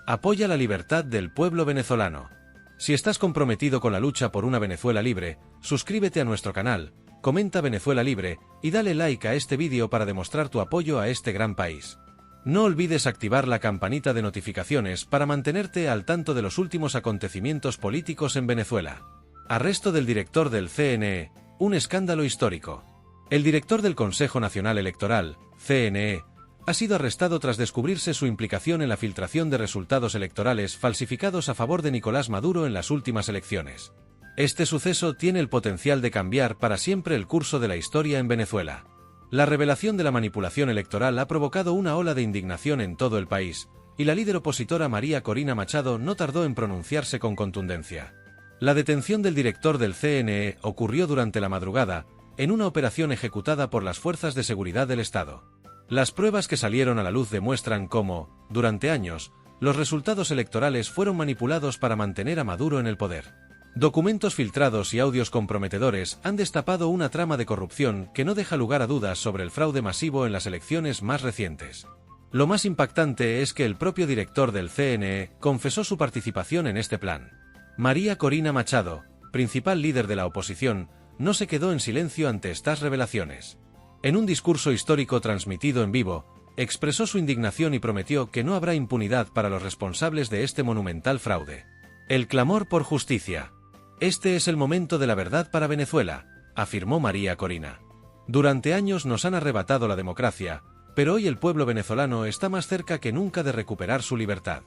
Apoya la libertad del pueblo venezolano. Si estás comprometido con la lucha por una Venezuela libre, suscríbete a nuestro canal, comenta Venezuela Libre y dale like a este vídeo para demostrar tu apoyo a este gran país. No olvides activar la campanita de notificaciones para mantenerte al tanto de los últimos acontecimientos políticos en Venezuela. Arresto del director del CNE, un escándalo histórico. El director del Consejo Nacional Electoral, CNE, ha sido arrestado tras descubrirse su implicación en la filtración de resultados electorales falsificados a favor de Nicolás Maduro en las últimas elecciones. Este suceso tiene el potencial de cambiar para siempre el curso de la historia en Venezuela. La revelación de la manipulación electoral ha provocado una ola de indignación en todo el país, y la líder opositora María Corina Machado no tardó en pronunciarse con contundencia. La detención del director del CNE ocurrió durante la madrugada, en una operación ejecutada por las fuerzas de seguridad del Estado. Las pruebas que salieron a la luz demuestran cómo, durante años, los resultados electorales fueron manipulados para mantener a Maduro en el poder. Documentos filtrados y audios comprometedores han destapado una trama de corrupción que no deja lugar a dudas sobre el fraude masivo en las elecciones más recientes. Lo más impactante es que el propio director del CNE confesó su participación en este plan. María Corina Machado, principal líder de la oposición, no se quedó en silencio ante estas revelaciones. En un discurso histórico transmitido en vivo, expresó su indignación y prometió que no habrá impunidad para los responsables de este monumental fraude. El clamor por justicia. Este es el momento de la verdad para Venezuela, afirmó María Corina. Durante años nos han arrebatado la democracia, pero hoy el pueblo venezolano está más cerca que nunca de recuperar su libertad.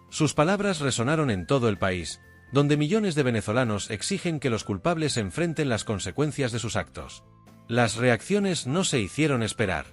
Sus palabras resonaron en todo el país, donde millones de venezolanos exigen que los culpables enfrenten las consecuencias de sus actos. Las reacciones no se hicieron esperar.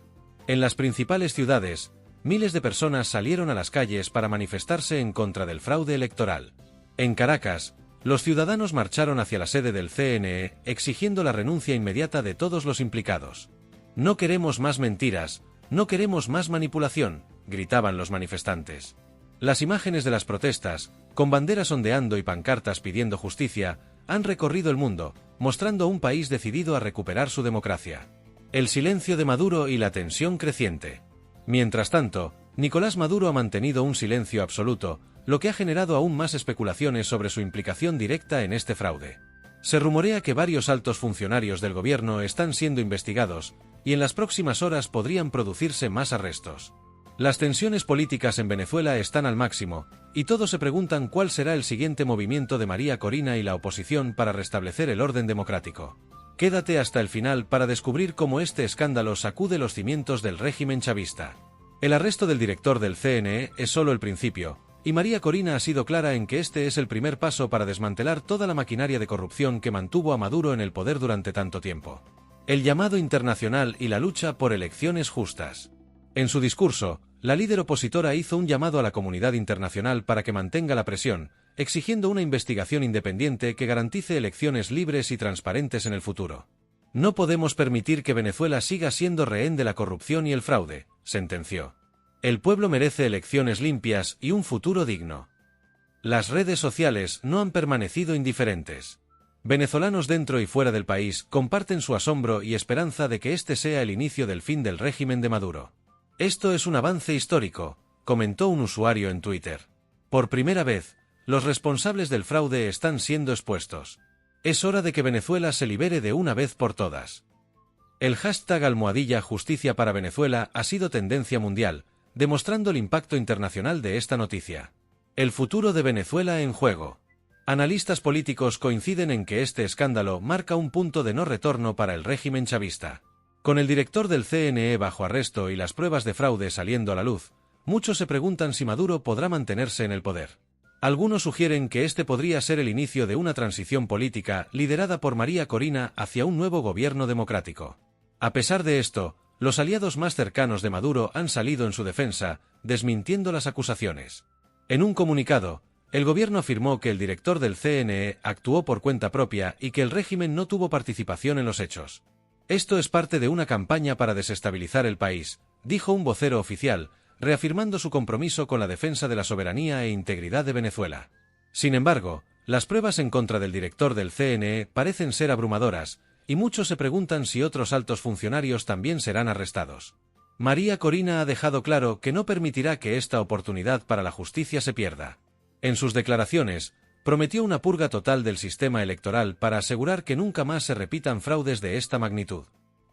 En las principales ciudades, miles de personas salieron a las calles para manifestarse en contra del fraude electoral. En Caracas, los ciudadanos marcharon hacia la sede del CNE exigiendo la renuncia inmediata de todos los implicados. No queremos más mentiras, no queremos más manipulación, gritaban los manifestantes. Las imágenes de las protestas, con banderas ondeando y pancartas pidiendo justicia, han recorrido el mundo, mostrando un país decidido a recuperar su democracia. El silencio de Maduro y la tensión creciente. Mientras tanto, Nicolás Maduro ha mantenido un silencio absoluto, lo que ha generado aún más especulaciones sobre su implicación directa en este fraude. Se rumorea que varios altos funcionarios del gobierno están siendo investigados, y en las próximas horas podrían producirse más arrestos. Las tensiones políticas en Venezuela están al máximo, y todos se preguntan cuál será el siguiente movimiento de María Corina y la oposición para restablecer el orden democrático. Quédate hasta el final para descubrir cómo este escándalo sacude los cimientos del régimen chavista. El arresto del director del CNE es solo el principio, y María Corina ha sido clara en que este es el primer paso para desmantelar toda la maquinaria de corrupción que mantuvo a Maduro en el poder durante tanto tiempo. El llamado internacional y la lucha por elecciones justas. En su discurso, la líder opositora hizo un llamado a la comunidad internacional para que mantenga la presión, exigiendo una investigación independiente que garantice elecciones libres y transparentes en el futuro. No podemos permitir que Venezuela siga siendo rehén de la corrupción y el fraude, sentenció. El pueblo merece elecciones limpias y un futuro digno. Las redes sociales no han permanecido indiferentes. Venezolanos dentro y fuera del país comparten su asombro y esperanza de que este sea el inicio del fin del régimen de Maduro. Esto es un avance histórico, comentó un usuario en Twitter. Por primera vez, los responsables del fraude están siendo expuestos. Es hora de que Venezuela se libere de una vez por todas. El hashtag #Justicia para Venezuela ha sido tendencia mundial, demostrando el impacto internacional de esta noticia. El futuro de Venezuela en juego. Analistas políticos coinciden en que este escándalo marca un punto de no retorno para el régimen chavista. Con el director del CNE bajo arresto y las pruebas de fraude saliendo a la luz, muchos se preguntan si Maduro podrá mantenerse en el poder. Algunos sugieren que este podría ser el inicio de una transición política liderada por María Corina hacia un nuevo gobierno democrático. A pesar de esto, los aliados más cercanos de Maduro han salido en su defensa, desmintiendo las acusaciones. En un comunicado, el gobierno afirmó que el director del CNE actuó por cuenta propia y que el régimen no tuvo participación en los hechos. Esto es parte de una campaña para desestabilizar el país, dijo un vocero oficial, reafirmando su compromiso con la defensa de la soberanía e integridad de Venezuela. Sin embargo, las pruebas en contra del director del CNE parecen ser abrumadoras, y muchos se preguntan si otros altos funcionarios también serán arrestados. María Corina ha dejado claro que no permitirá que esta oportunidad para la justicia se pierda. En sus declaraciones, prometió una purga total del sistema electoral para asegurar que nunca más se repitan fraudes de esta magnitud.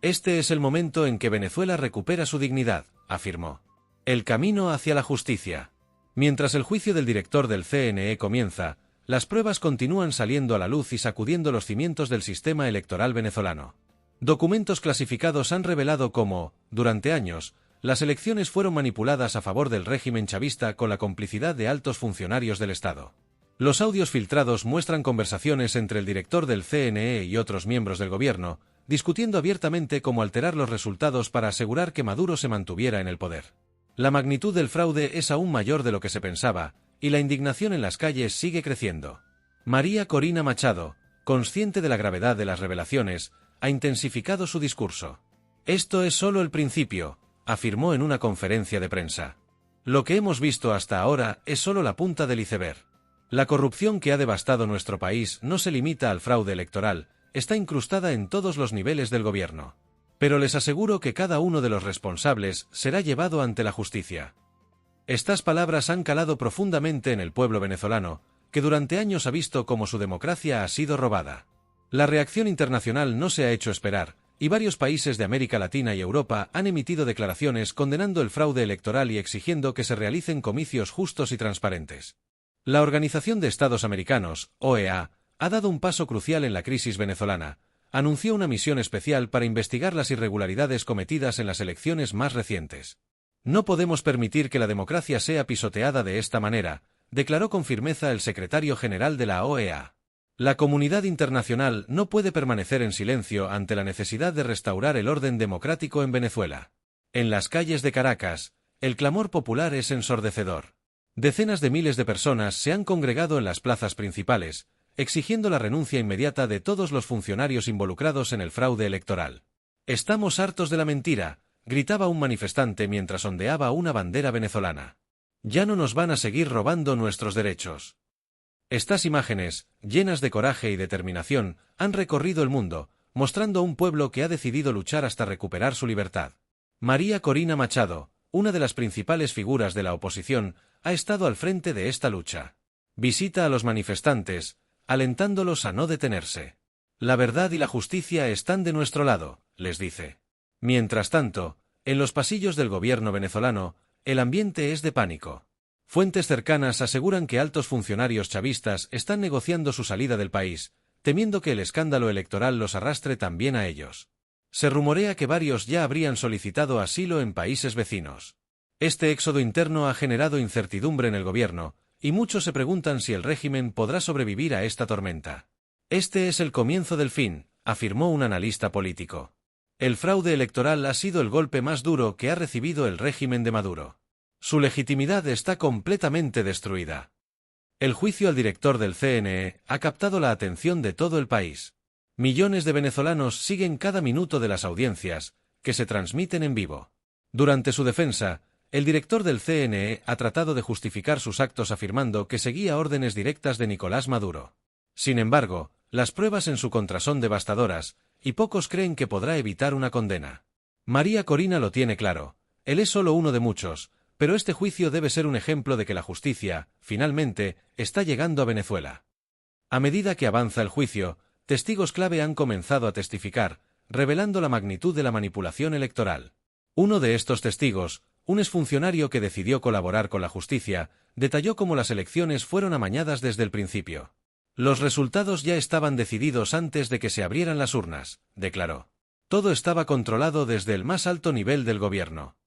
Este es el momento en que Venezuela recupera su dignidad, afirmó. El camino hacia la justicia. Mientras el juicio del director del CNE comienza, las pruebas continúan saliendo a la luz y sacudiendo los cimientos del sistema electoral venezolano. Documentos clasificados han revelado cómo, durante años, las elecciones fueron manipuladas a favor del régimen chavista con la complicidad de altos funcionarios del Estado. Los audios filtrados muestran conversaciones entre el director del CNE y otros miembros del gobierno, discutiendo abiertamente cómo alterar los resultados para asegurar que Maduro se mantuviera en el poder. La magnitud del fraude es aún mayor de lo que se pensaba, y la indignación en las calles sigue creciendo. María Corina Machado, consciente de la gravedad de las revelaciones, ha intensificado su discurso. Esto es solo el principio, afirmó en una conferencia de prensa. Lo que hemos visto hasta ahora es solo la punta del iceberg. La corrupción que ha devastado nuestro país no se limita al fraude electoral, está incrustada en todos los niveles del gobierno. Pero les aseguro que cada uno de los responsables será llevado ante la justicia. Estas palabras han calado profundamente en el pueblo venezolano, que durante años ha visto cómo su democracia ha sido robada. La reacción internacional no se ha hecho esperar, y varios países de América Latina y Europa han emitido declaraciones condenando el fraude electoral y exigiendo que se realicen comicios justos y transparentes. La Organización de Estados Americanos, OEA, ha dado un paso crucial en la crisis venezolana. Anunció una misión especial para investigar las irregularidades cometidas en las elecciones más recientes. No podemos permitir que la democracia sea pisoteada de esta manera, declaró con firmeza el secretario general de la OEA. La comunidad internacional no puede permanecer en silencio ante la necesidad de restaurar el orden democrático en Venezuela. En las calles de Caracas, el clamor popular es ensordecedor. Decenas de miles de personas se han congregado en las plazas principales, exigiendo la renuncia inmediata de todos los funcionarios involucrados en el fraude electoral. «Estamos hartos de la mentira», gritaba un manifestante mientras ondeaba una bandera venezolana. «Ya no nos van a seguir robando nuestros derechos». Estas imágenes, llenas de coraje y determinación, han recorrido el mundo, mostrando a un pueblo que ha decidido luchar hasta recuperar su libertad. María Corina Machado, una de las principales figuras de la oposición, ha estado al frente de esta lucha. Visita a los manifestantes, alentándolos a no detenerse. La verdad y la justicia están de nuestro lado, les dice. Mientras tanto, en los pasillos del gobierno venezolano, el ambiente es de pánico. Fuentes cercanas aseguran que altos funcionarios chavistas están negociando su salida del país, temiendo que el escándalo electoral los arrastre también a ellos. Se rumorea que varios ya habrían solicitado asilo en países vecinos. Este éxodo interno ha generado incertidumbre en el gobierno, y muchos se preguntan si el régimen podrá sobrevivir a esta tormenta. Este es el comienzo del fin, afirmó un analista político. El fraude electoral ha sido el golpe más duro que ha recibido el régimen de Maduro. Su legitimidad está completamente destruida. El juicio al director del CNE ha captado la atención de todo el país. Millones de venezolanos siguen cada minuto de las audiencias, que se transmiten en vivo. Durante su defensa, el director del CNE ha tratado de justificar sus actos afirmando que seguía órdenes directas de Nicolás Maduro. Sin embargo, las pruebas en su contra son devastadoras, y pocos creen que podrá evitar una condena. María Corina lo tiene claro, él es solo uno de muchos, pero este juicio debe ser un ejemplo de que la justicia, finalmente, está llegando a Venezuela. A medida que avanza el juicio, testigos clave han comenzado a testificar, revelando la magnitud de la manipulación electoral. Uno de estos testigos, un exfuncionario que decidió colaborar con la justicia, detalló cómo las elecciones fueron amañadas desde el principio. Los resultados ya estaban decididos antes de que se abrieran las urnas, declaró. Todo estaba controlado desde el más alto nivel del gobierno.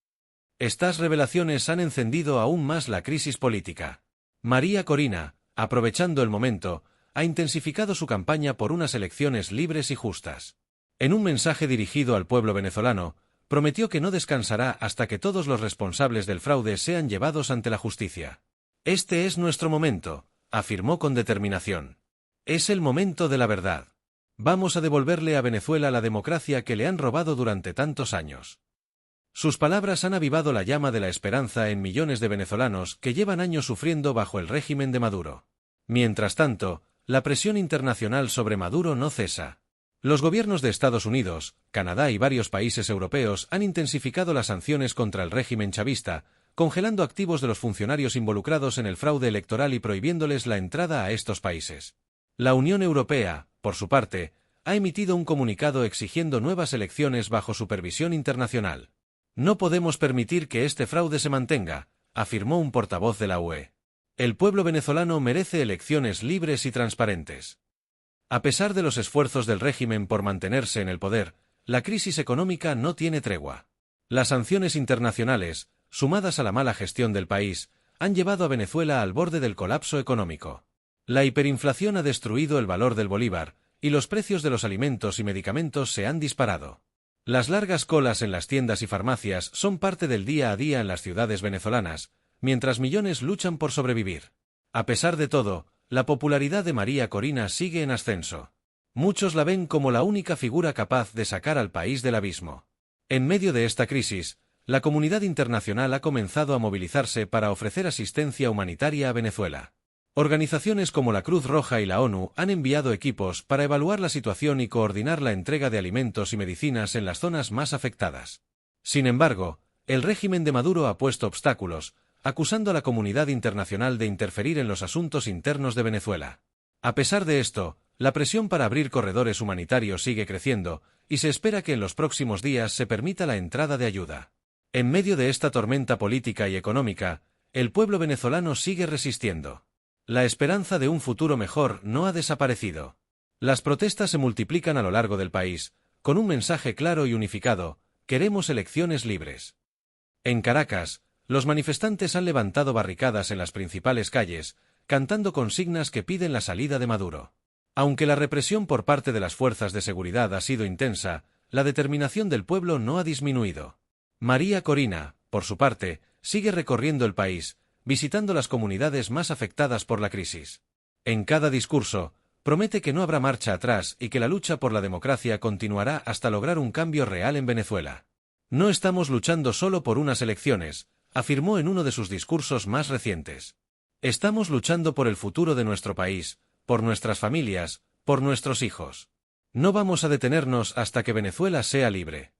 Estas revelaciones han encendido aún más la crisis política. María Corina, aprovechando el momento, ha intensificado su campaña por unas elecciones libres y justas. En un mensaje dirigido al pueblo venezolano, prometió que no descansará hasta que todos los responsables del fraude sean llevados ante la justicia. Este es nuestro momento, afirmó con determinación. Es el momento de la verdad. Vamos a devolverle a Venezuela la democracia que le han robado durante tantos años. Sus palabras han avivado la llama de la esperanza en millones de venezolanos que llevan años sufriendo bajo el régimen de Maduro. Mientras tanto, la presión internacional sobre Maduro no cesa. Los gobiernos de Estados Unidos, Canadá y varios países europeos han intensificado las sanciones contra el régimen chavista, congelando activos de los funcionarios involucrados en el fraude electoral y prohibiéndoles la entrada a estos países. La Unión Europea, por su parte, ha emitido un comunicado exigiendo nuevas elecciones bajo supervisión internacional. No podemos permitir que este fraude se mantenga, afirmó un portavoz de la UE. El pueblo venezolano merece elecciones libres y transparentes. A pesar de los esfuerzos del régimen por mantenerse en el poder, la crisis económica no tiene tregua. Las sanciones internacionales, sumadas a la mala gestión del país, han llevado a Venezuela al borde del colapso económico. La hiperinflación ha destruido el valor del bolívar, y los precios de los alimentos y medicamentos se han disparado. Las largas colas en las tiendas y farmacias son parte del día a día en las ciudades venezolanas, mientras millones luchan por sobrevivir. A pesar de todo, la popularidad de María Corina sigue en ascenso. Muchos la ven como la única figura capaz de sacar al país del abismo. En medio de esta crisis, la comunidad internacional ha comenzado a movilizarse para ofrecer asistencia humanitaria a Venezuela. Organizaciones como la Cruz Roja y la ONU han enviado equipos para evaluar la situación y coordinar la entrega de alimentos y medicinas en las zonas más afectadas. Sin embargo, el régimen de Maduro ha puesto obstáculos, acusando a la comunidad internacional de interferir en los asuntos internos de Venezuela. A pesar de esto, la presión para abrir corredores humanitarios sigue creciendo, y se espera que en los próximos días se permita la entrada de ayuda. En medio de esta tormenta política y económica, el pueblo venezolano sigue resistiendo. La esperanza de un futuro mejor no ha desaparecido. Las protestas se multiplican a lo largo del país, con un mensaje claro y unificado: queremos elecciones libres. En Caracas, los manifestantes han levantado barricadas en las principales calles, cantando consignas que piden la salida de Maduro. Aunque la represión por parte de las fuerzas de seguridad ha sido intensa, la determinación del pueblo no ha disminuido. María Corina, por su parte, sigue recorriendo el país, visitando las comunidades más afectadas por la crisis. En cada discurso, promete que no habrá marcha atrás y que la lucha por la democracia continuará hasta lograr un cambio real en Venezuela. No estamos luchando solo por unas elecciones, afirmó en uno de sus discursos más recientes. Estamos luchando por el futuro de nuestro país, por nuestras familias, por nuestros hijos. No vamos a detenernos hasta que Venezuela sea libre.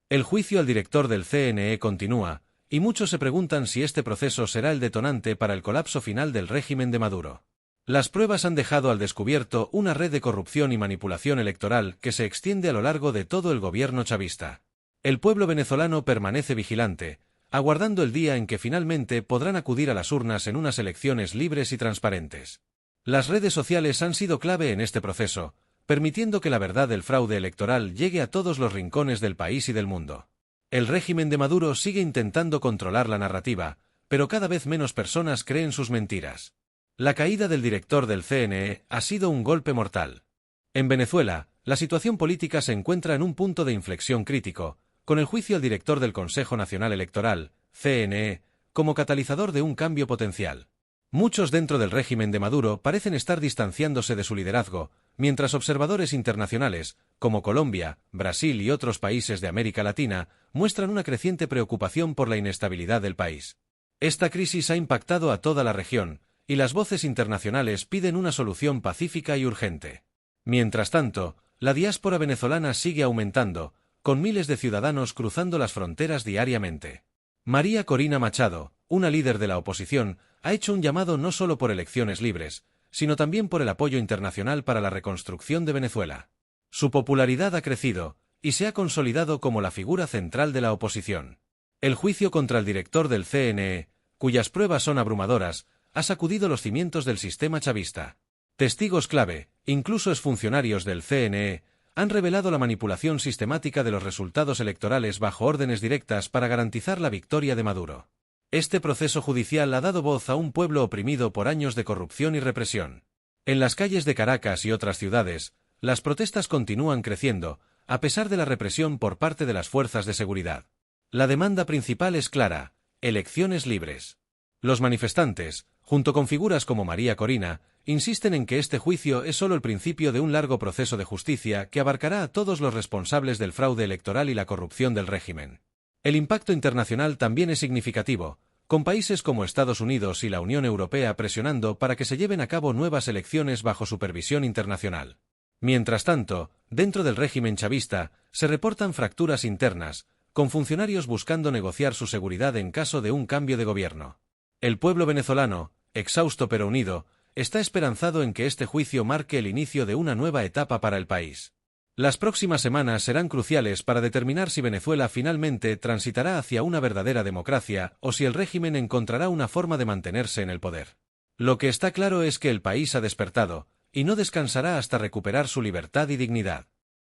El juicio al director del CNE continúa, y muchos se preguntan si este proceso será el detonante para el colapso final del régimen de Maduro. Las pruebas han dejado al descubierto una red de corrupción y manipulación electoral que se extiende a lo largo de todo el gobierno chavista. El pueblo venezolano permanece vigilante, aguardando el día en que finalmente podrán acudir a las urnas en unas elecciones libres y transparentes. Las redes sociales han sido clave en este proceso, permitiendo que la verdad del fraude electoral llegue a todos los rincones del país y del mundo. El régimen de Maduro sigue intentando controlar la narrativa, pero cada vez menos personas creen sus mentiras. La caída del director del CNE ha sido un golpe mortal. En Venezuela, la situación política se encuentra en un punto de inflexión crítico, con el juicio al director del Consejo Nacional Electoral, CNE, como catalizador de un cambio potencial. Muchos dentro del régimen de Maduro parecen estar distanciándose de su liderazgo, mientras observadores internacionales, como Colombia, Brasil y otros países de América Latina, muestran una creciente preocupación por la inestabilidad del país. Esta crisis ha impactado a toda la región, y las voces internacionales piden una solución pacífica y urgente. Mientras tanto, la diáspora venezolana sigue aumentando, con miles de ciudadanos cruzando las fronteras diariamente. María Corina Machado, una líder de la oposición, ha hecho un llamado no solo por elecciones libres, sino también por el apoyo internacional para la reconstrucción de Venezuela. Su popularidad ha crecido, y se ha consolidado como la figura central de la oposición. El juicio contra el director del CNE, cuyas pruebas son abrumadoras, ha sacudido los cimientos del sistema chavista. Testigos clave, incluso exfuncionarios del CNE, han revelado la manipulación sistemática de los resultados electorales bajo órdenes directas para garantizar la victoria de Maduro. Este proceso judicial ha dado voz a un pueblo oprimido por años de corrupción y represión. En las calles de Caracas y otras ciudades, las protestas continúan creciendo, a pesar de la represión por parte de las fuerzas de seguridad. La demanda principal es clara: elecciones libres. Los manifestantes, junto con figuras como María Corina, insisten en que este juicio es solo el principio de un largo proceso de justicia que abarcará a todos los responsables del fraude electoral y la corrupción del régimen. El impacto internacional también es significativo, con países como Estados Unidos y la Unión Europea presionando para que se lleven a cabo nuevas elecciones bajo supervisión internacional. Mientras tanto, dentro del régimen chavista, se reportan fracturas internas, con funcionarios buscando negociar su seguridad en caso de un cambio de gobierno. El pueblo venezolano, exhausto pero unido, está esperanzado en que este juicio marque el inicio de una nueva etapa para el país. Las próximas semanas serán cruciales para determinar si Venezuela finalmente transitará hacia una verdadera democracia o si el régimen encontrará una forma de mantenerse en el poder. Lo que está claro es que el país ha despertado, y no descansará hasta recuperar su libertad y dignidad.